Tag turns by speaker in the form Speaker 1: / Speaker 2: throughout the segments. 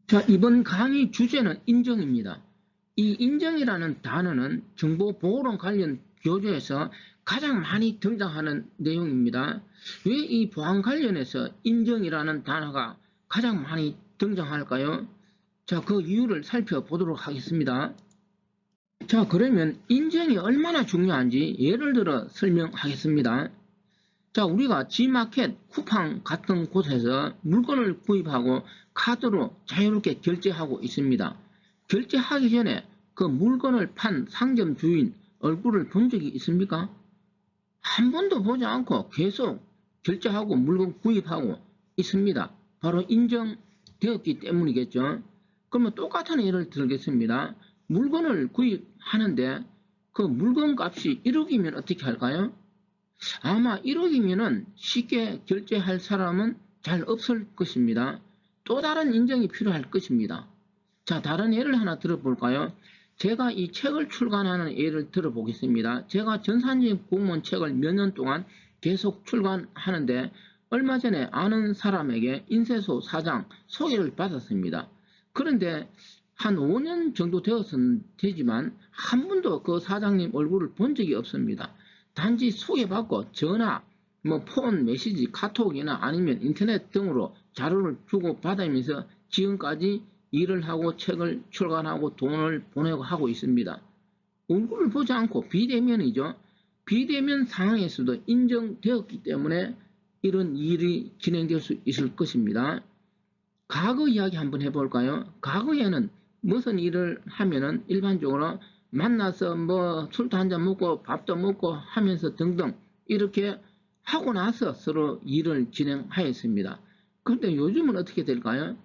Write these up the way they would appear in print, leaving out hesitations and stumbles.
Speaker 1: 자, 이번 강의 주제는 인정입니다. 이 인정이라는 단어는 정보보호론 관련 교재에서 가장 많이 등장하는 내용입니다. 왜 이 보안 관련해서 인정이라는 단어가 가장 많이 등장할까요? 자, 그 이유를 살펴보도록 하겠습니다. 자, 그러면 인정이 얼마나 중요한지 예를 들어 설명하겠습니다. 자, 우리가 G마켓, 쿠팡 같은 곳에서 물건을 구입하고 카드로 자유롭게 결제하고 있습니다. 결제하기 전에 그 물건을 판 상점 주인 얼굴을 본 적이 있습니까? 한 번도 보지 않고 계속 결제하고 물건 구입하고 있습니다. 바로 인정되었기 때문이겠죠. 그러면 똑같은 예를 들겠습니다. 물건을 구입하는데 그 물건 값이 1억이면 어떻게 할까요? 아마 1억이면은 쉽게 결제할 사람은 잘 없을 것입니다. 또 다른 인정이 필요할 것입니다. 자, 다른 예를 하나 들어볼까요? 제가 이 책을 출간하는 예를 들어보겠습니다. 제가 전산직 공무원 책을 몇 년 동안 계속 출간하는데 얼마 전에 아는 사람에게 인쇄소 사장 소개를 받았습니다. 그런데 한 5년 정도 되지만 한 번도 그 사장님 얼굴을 본 적이 없습니다. 단지 소개받고 전화, 폰, 메시지, 카톡이나 아니면 인터넷 등으로 자료를 주고받으면서 지금까지 일을 하고 책을 출간하고 돈을 보내고 하고 있습니다. 얼굴을 보지 않고 비대면이죠. 비대면 상황에서도 인정되었기 때문에 이런 일이 진행될 수 있을 것입니다. 과거 이야기 한번 해볼까요? 과거에는 무슨 일을 하면은 일반적으로 만나서 술도 한잔 먹고 밥도 먹고 하면서 등등 이렇게 하고 나서 서로 일을 진행하였습니다. 그런데 요즘은 어떻게 될까요?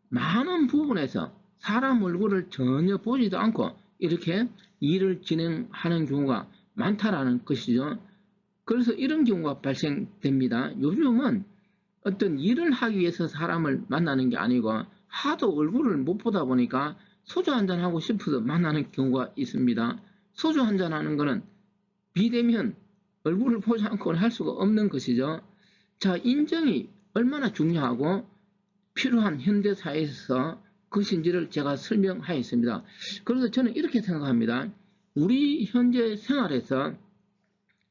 Speaker 1: 많은 부분에서 사람 얼굴을 전혀 보지도 않고 이렇게 일을 진행하는 경우가 많다라는 것이죠. 그래서 이런 경우가 발생됩니다. 요즘은 어떤 일을 하기 위해서 사람을 만나는 게 아니고 하도 얼굴을 못 보다 보니까 소주 한잔 하고 싶어서 만나는 경우가 있습니다. 소주 한잔 하는 것은 비대면 얼굴을 보지 않고는 할 수가 없는 것이죠. 자, 인정이 얼마나 중요하고 필요한 현대사회에서 그것인지를 제가 설명하였습니다. 그래서 저는 이렇게 생각합니다. 우리 현재 생활에서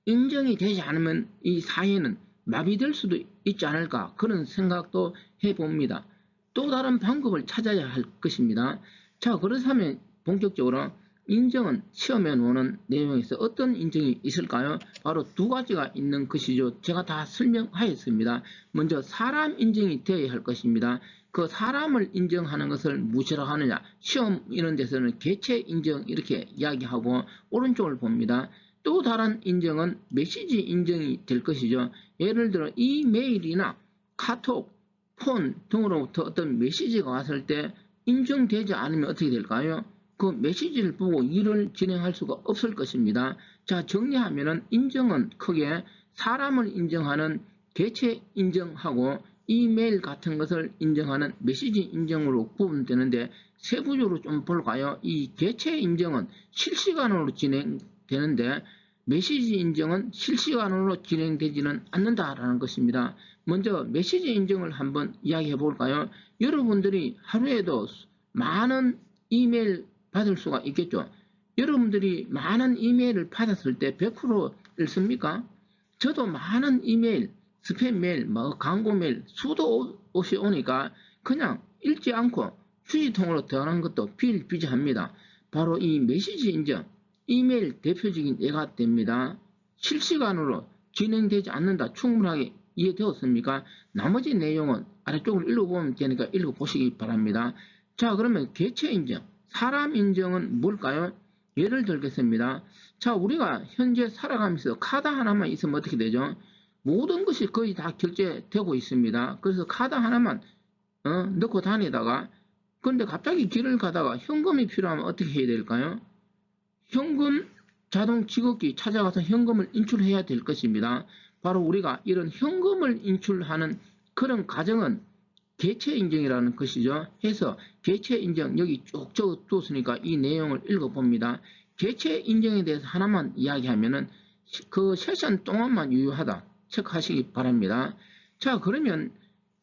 Speaker 1: 인정이 되지 않으면 이 사회는 마비될 수도 있지 않을까 그런 생각도 해봅니다. 또 다른 방법을 찾아야 할 것입니다. 자, 그렇다면 본격적으로 인정은 시험에 나오는 내용에서 어떤 인정이 있을까요? 바로 두 가지가 있는 것이죠. 제가 다 설명하였습니다. 먼저 사람 인정이 되어야 할 것입니다. 그 사람을 인정하는 것을 무엇이라고 하느냐? 시험 이런 데서는 개체 인정 이렇게 이야기하고 오른쪽을 봅니다. 또 다른 인정은 메시지 인정이 될 것이죠. 예를 들어 이메일이나 카톡, 폰 등으로부터 어떤 메시지가 왔을 때 인정되지 않으면 어떻게 될까요? 그 메시지를 보고 일을 진행할 수가 없을 것입니다. 자, 정리하면은 인정은 크게 사람을 인정하는 개체 인정하고 이메일 같은 것을 인정하는 메시지 인정으로 구분되는데 세부적으로 좀 볼까요? 이 개체 인정은 실시간으로 진행되는데 메시지 인정은 실시간으로 진행되지는 않는다라는 것입니다. 먼저 메시지 인정을 한번 이야기해 볼까요? 여러분들이 하루에도 많은 이메일 받을 수가 있겠죠. 여러분들이 많은 이메일을 받았을 때 100% 읽습니까? 저도 많은 이메일, 스팸 메일, 광고 메일 수도 없이 오니까 그냥 읽지 않고 휴지통으로 들어가는 것도 비일비재합니다. 바로 이 메시지 인정, 이메일 대표적인 예가 됩니다. 실시간으로 진행되지 않는다. 충분하게 이해되었습니까? 나머지 내용은 아래쪽을 읽어보면 되니까 읽어보시기 바랍니다. 자, 그러면 개체 인정, 사람 인정은 뭘까요? 예를 들겠습니다. 자, 우리가 현재 살아가면서 카드 하나만 있으면 어떻게 되죠? 모든 것이 거의 다 결제되고 있습니다. 그래서 카드 하나만 넣고 다니다가 근데 갑자기 길을 가다가 현금이 필요하면 어떻게 해야 될까요? 현금 자동 지급기 찾아가서 현금을 인출해야 될 것입니다. 바로 우리가 이런 현금을 인출하는 그런 과정은 개체 인정이라는 것이죠. 해서 개체 인정 여기 쭉 적어두었으니까 이 내용을 읽어봅니다. 개체 인정에 대해서 하나만 이야기하면은 그 세션 동안만 유효하다 체크하시기 바랍니다. 자, 그러면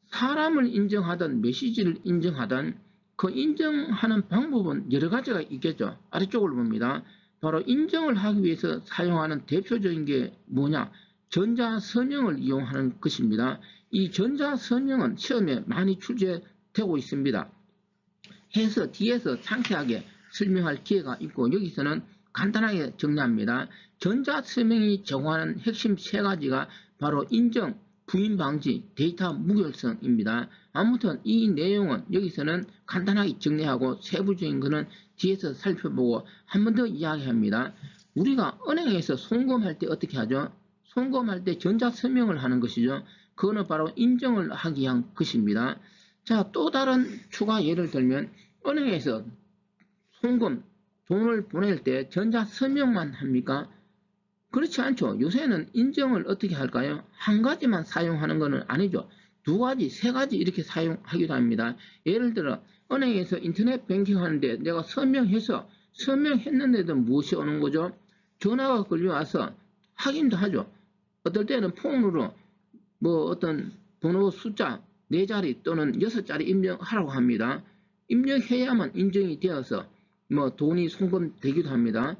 Speaker 1: 사람을 인정하든 메시지를 인정하든 그 인정하는 방법은 여러 가지가 있겠죠. 아래쪽을 봅니다. 바로 인정을 하기 위해서 사용하는 대표적인 게 뭐냐? 전자서명을 이용하는 것입니다. 이 전자서명은 시험에 많이 출제되고 있습니다. 해서 뒤에서 상세하게 설명할 기회가 있고 여기서는 간단하게 정리합니다. 전자서명이 제공하는 핵심 세 가지가 바로 인정, 부인 방지, 데이터 무결성입니다. 아무튼 이 내용은 여기서는 간단하게 정리하고 세부적인 것은 뒤에서 살펴보고 한 번 더 이야기합니다. 우리가 은행에서 송금할 때 어떻게 하죠? 송금할 때 전자서명을 하는 것이죠. 그거는 바로 인정을 하기 위한 것입니다. 자, 또 다른 추가 예를 들면 은행에서 송금, 돈을 보낼 때 전자서명만 합니까? 그렇지 않죠. 요새는 인정을 어떻게 할까요? 한 가지만 사용하는 것은 아니죠. 두 가지, 세 가지 이렇게 사용하기도 합니다. 예를 들어 은행에서 인터넷 뱅킹 하는데 내가 서명했는데도 무엇이 오는 거죠? 전화가 걸려와서 확인도 하죠. 어떨 때는 폰으로 어떤 번호 숫자 4자리 또는 6자리 입력하라고 합니다. 입력해야만 인정이 되어서 돈이 송금되기도 합니다.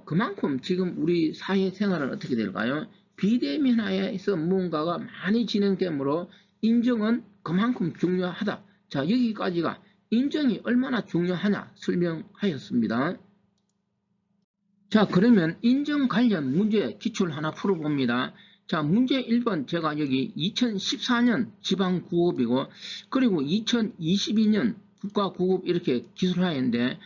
Speaker 1: 그만큼 지금 우리 사회생활은 어떻게 될까요? 비대면화에서 무언가가 많이 진행되므로 인정은 그만큼 중요하다. 자, 여기까지가 인정이 얼마나 중요하냐 설명하였습니다. 자, 그러면 인정 관련 문제 기출 하나 풀어봅니다. 자, 문제 1번 제가 여기 2014년 지방구급이고 그리고 2022년 국가구급 이렇게 기술하였는데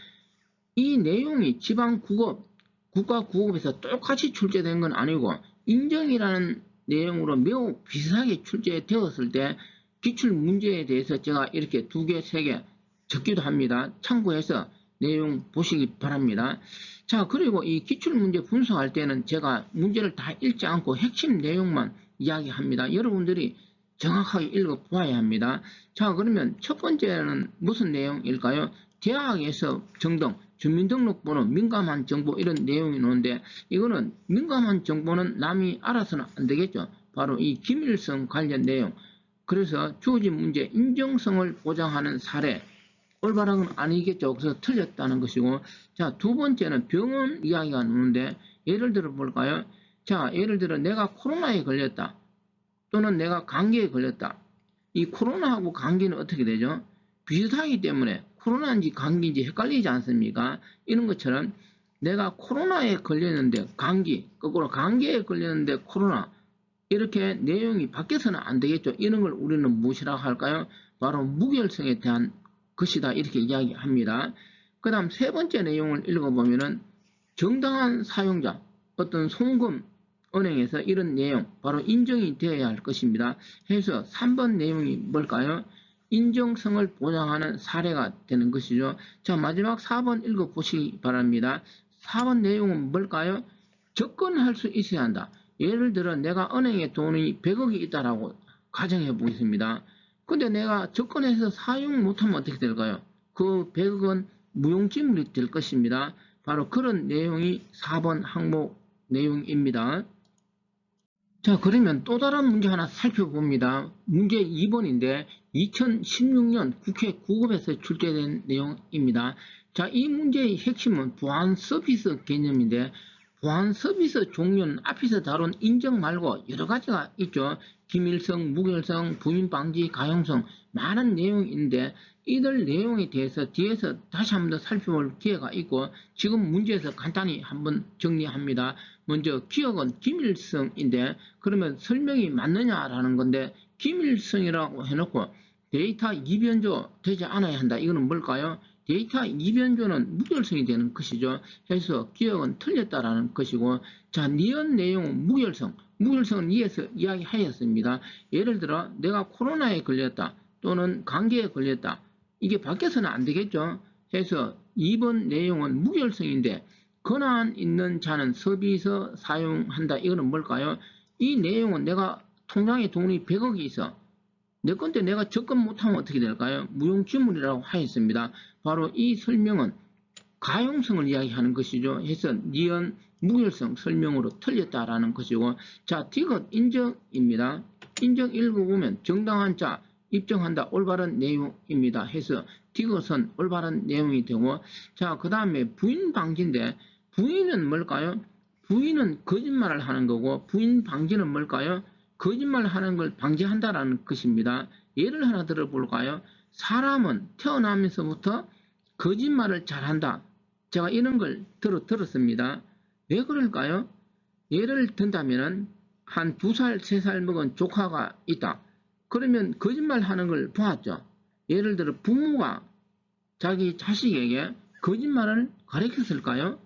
Speaker 1: 이 내용이 지방구급, 국가구급에서 똑같이 출제된 건 아니고 인정이라는 내용으로 매우 비슷하게 출제되었을 때 기출 문제에 대해서 제가 이렇게 2개, 3개 적기도 합니다. 참고해서 내용 보시기 바랍니다. 자, 그리고 이 기출문제 분석할 때는 제가 문제를 다 읽지 않고 핵심 내용만 이야기합니다. 여러분들이 정확하게 읽어보아야 합니다. 자, 그러면 첫 번째는 무슨 내용일까요? 대학에서 정등, 주민등록번호, 민감한 정보 이런 내용이 나오는데 이거는 민감한 정보는 남이 알아서는 안 되겠죠. 바로 이 기밀성 관련 내용. 그래서 주어진 문제 인정성을 보장하는 사례. 올바른 건 아니겠죠. 그래서 틀렸다는 것이고, 자, 두 번째는 병원 이야기가 나오는데, 예를 들어 볼까요? 자, 예를 들어 내가 코로나에 걸렸다. 또는 내가 감기에 걸렸다. 이 코로나하고 감기는 어떻게 되죠? 비슷하기 때문에 코로나인지 감기인지 헷갈리지 않습니까? 이런 것처럼 내가 코로나에 걸렸는데 감기, 거꾸로 감기에 걸렸는데 코로나, 이렇게 내용이 바뀌어서는 안 되겠죠. 이런 걸 우리는 무엇이라고 할까요? 바로 무결성에 대한 것이다 이렇게 이야기합니다. 그 다음 세 번째 내용을 읽어보면은 정당한 사용자, 어떤 송금 은행에서 이런 내용 바로 인정이 되어야 할 것입니다. 해서 3번 내용이 뭘까요? 인정성을 보장하는 사례가 되는 것이죠. 자, 마지막 4번 읽어보시기 바랍니다. 4번 내용은 뭘까요? 접근할 수 있어야 한다. 예를 들어 내가 은행에 돈이 100억이 있다라고 가정해 보겠습니다. 근데 내가 접근해서 사용 못하면 어떻게 될까요? 그 100억은 무용지물이 될 것입니다. 바로 그런 내용이 4번 항목 내용입니다. 자, 그러면 또 다른 문제 하나 살펴봅니다. 문제 2번인데 2016년 국회 구급에서 출제된 내용입니다. 자, 이 문제의 핵심은 보안 서비스 개념인데 보안 서비스 종류는 앞에서 다룬 인정 말고 여러 가지가 있죠. 기밀성, 무결성, 부인 방지, 가용성 많은 내용이 있는데 이들 내용에 대해서 뒤에서 다시 한번 더 살펴볼 기회가 있고 지금 문제에서 간단히 한번 정리합니다. 먼저 기억은 기밀성인데 그러면 설명이 맞느냐라는 건데 기밀성이라고 해놓고 데이터 이변조 되지 않아야 한다. 이거는 뭘까요? 데이터 이변조는 무결성이 되는 것이죠. 해서 기억은 틀렸다라는 것이고 자, 니은 내용은 무결성은 위에서 이야기하였습니다. 예를 들어 내가 코로나에 걸렸다 또는 감기에 걸렸다. 이게 바뀌어서는 안 되겠죠. 해서 2번 내용은 무결성인데 권한 있는 자는 서비스 사용한다. 이거는 뭘까요? 이 내용은 내가 통장에 돈이 100억이 있어. 내 건데 내가 접근 못하면 어떻게 될까요? 무용지물이라고 하였습니다. 바로 이 설명은 가용성을 이야기하는 것이죠. 해서 니은 무결성 설명으로 틀렸다라는 것이고 자, 디귿 인정입니다. 인정 읽어보면 정당한 자 입증한다 올바른 내용입니다. 해서 이것은 올바른 내용이 되고, 자, 그 다음에 부인 방지인데, 부인은 뭘까요? 부인은 거짓말을 하는 거고, 부인 방지는 뭘까요? 거짓말 하는 걸 방지한다라는 것입니다. 예를 하나 들어볼까요? 사람은 태어나면서부터 거짓말을 잘한다. 제가 이런 걸 들었습니다. 왜 그럴까요? 예를 든다면은 한 2살, 3살 먹은 조카가 있다. 그러면 거짓말 하는 걸 보았죠. 예를 들어 부모가 자기 자식에게 거짓말을 가르쳤을까요?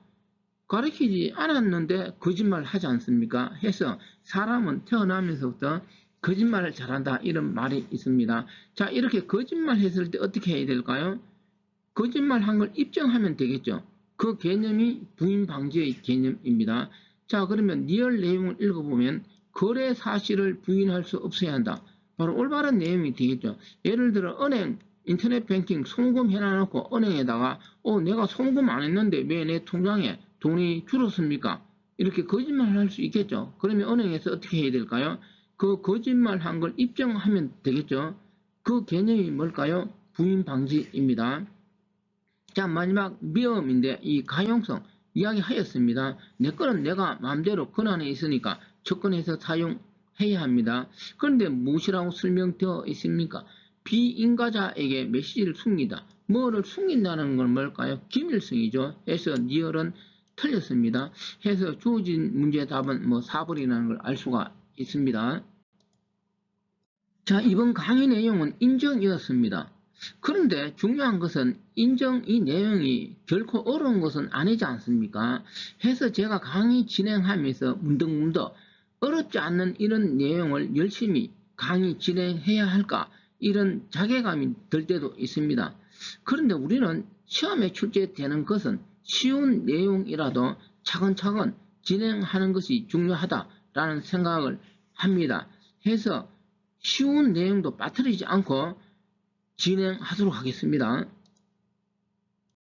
Speaker 1: 가르치지 않았는데 거짓말 하지 않습니까? 해서 사람은 태어나면서부터 거짓말을 잘한다 이런 말이 있습니다. 자, 이렇게 거짓말 했을 때 어떻게 해야 될까요? 거짓말 한 걸 입증하면 되겠죠. 그 개념이 부인 방지의 개념입니다. 자, 그러면 리얼 내용을 읽어보면 거래 사실을 부인할 수 없어야 한다. 바로 올바른 내용이 되겠죠. 예를 들어 은행 인터넷 뱅킹 송금 해놔놓고 은행에다가 내가 송금 안 했는데 왜 내 통장에 돈이 줄었습니까? 이렇게 거짓말을 할 수 있겠죠. 그러면 은행에서 어떻게 해야 될까요? 그 거짓말 한 걸 입증하면 되겠죠. 그 개념이 뭘까요? 부인 방지입니다. 자, 마지막 위험인데 이 가용성 이야기하였습니다. 내 거는 내가 마음대로 권한에 있으니까 접근해서 사용해야 합니다. 그런데 무엇이라고 설명되어 있습니까? 비인가자에게 메시지를 숨기다. 뭐를 숨긴다는 건 뭘까요? 기밀성이죠. 해서 리얼은 틀렸습니다. 해서 주어진 문제의 답은 4번이라는 걸 알 수가 있습니다. 자, 이번 강의 내용은 인정이었습니다. 그런데 중요한 것은 인정 이 내용이 결코 어려운 것은 아니지 않습니까? 해서 제가 강의 진행하면서 문득문득 어렵지 않는 이런 내용을 열심히 강의 진행해야 할까 이런 자괴감이 들 때도 있습니다. 그런데 우리는 시험에 출제되는 것은 쉬운 내용이라도 차근차근 진행하는 것이 중요하다라는 생각을 합니다. 해서 쉬운 내용도 빠뜨리지 않고 진행하도록 하겠습니다.